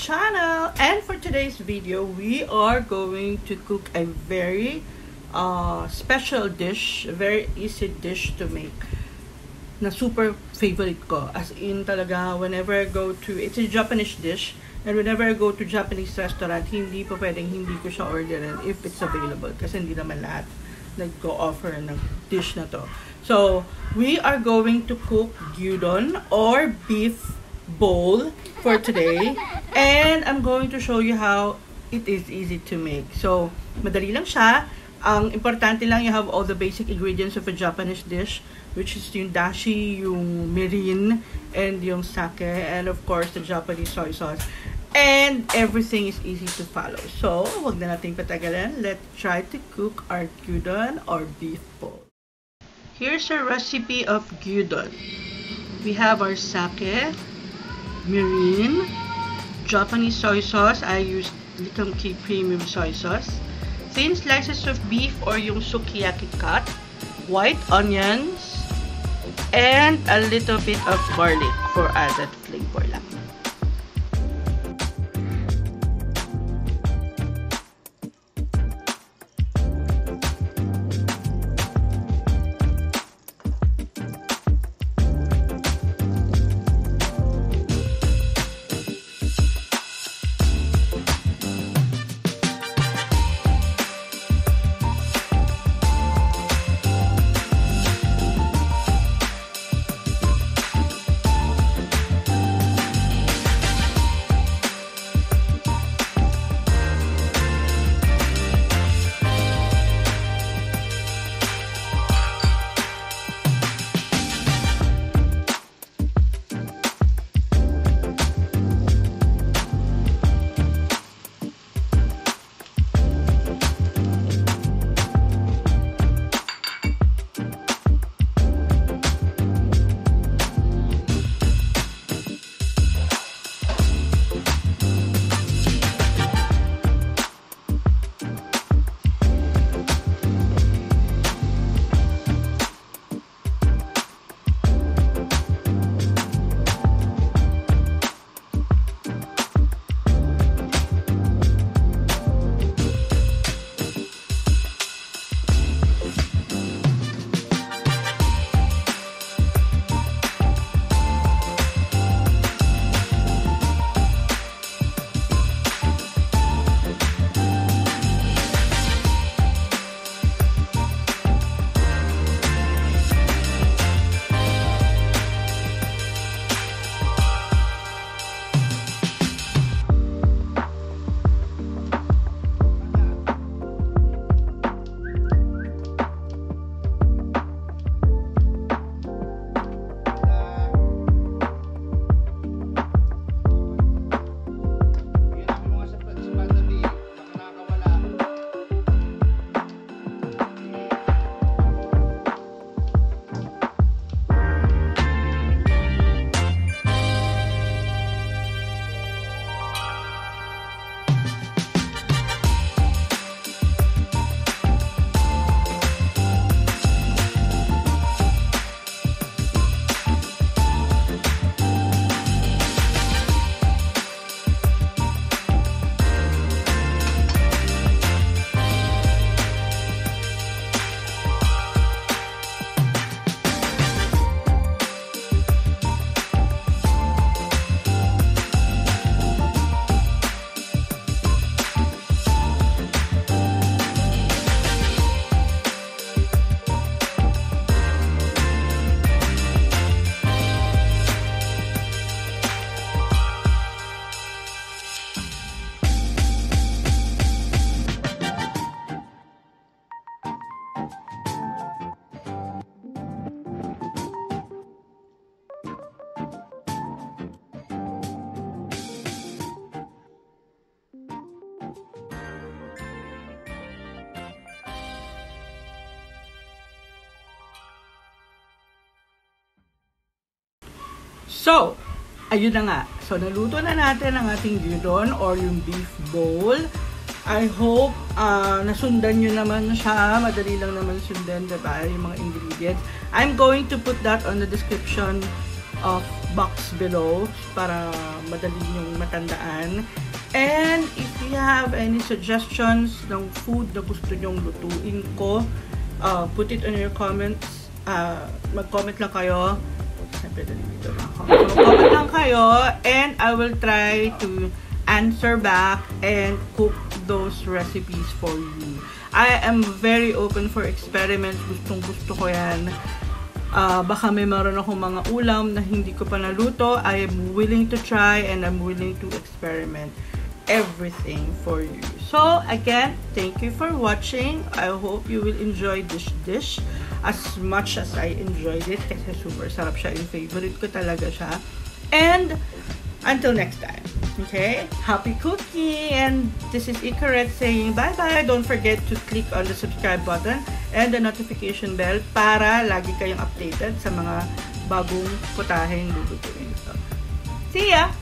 channel. And for today's video, we are going to cook a very special dish, a very easy dish to make na super favorite ko. As in talaga, whenever I go to, it's a Japanese dish, and whenever I go to Japanese restaurant, hindi po pwedeng hindi ko siya orderin if it's available, kasi hindi naman lahat nag-go-offer ng dish na to. So, we are going to cook gyudon or beef bowl for today, and I'm going to show you how it is easy to make. So, madali lang siya. Ang importante lang, you have all the basic ingredients of a Japanese dish, which is yung dashi, yung mirin, and yung sake, and of course, the Japanese soy sauce. And everything is easy to follow. So, wag na nating patagalan. Let's try to cook our gyudon or beef bowl. Here's a recipe of gyudon. We have our sake, mirin, Japanese soy sauce. I used Little K premium soy sauce. Thin slices of beef or yung sukiyaki cut, white onions, and a little bit of garlic for added flavor lang. So, ayun na nga. So, naluto na natin ang ating gyudon or yung beef bowl. I hope nasundan nyo naman siya. Madali lang naman sundan, diba? Yung mga ingredients. I'm going to put that on the description of box below para madali nyong matandaan. And if you have any suggestions ng food na gusto nyong lutuin ko, put it in your comments. Mag-comment lang kayo. Siyempre, dito lang ako. Mag-comment lang kayo and I will try to answer back and cook those recipes for you. I am very open for experiments. Gustong-gusto ko yan. Baka may meron akong mga ulam na hindi ko pa naluto. I am willing to try and I'm willing to experiment everything for you. So, again, thank you for watching. I hope you will enjoy this dish as much as I enjoyed it kasi super sarap siya and favorite ko talaga siya. And until next time, okay? Happy cooking! And this is Ikaret saying bye-bye. Don't forget to click on the subscribe button and the notification bell para lagi kayong updated sa mga bagong putaheng lulutuin. So, see ya!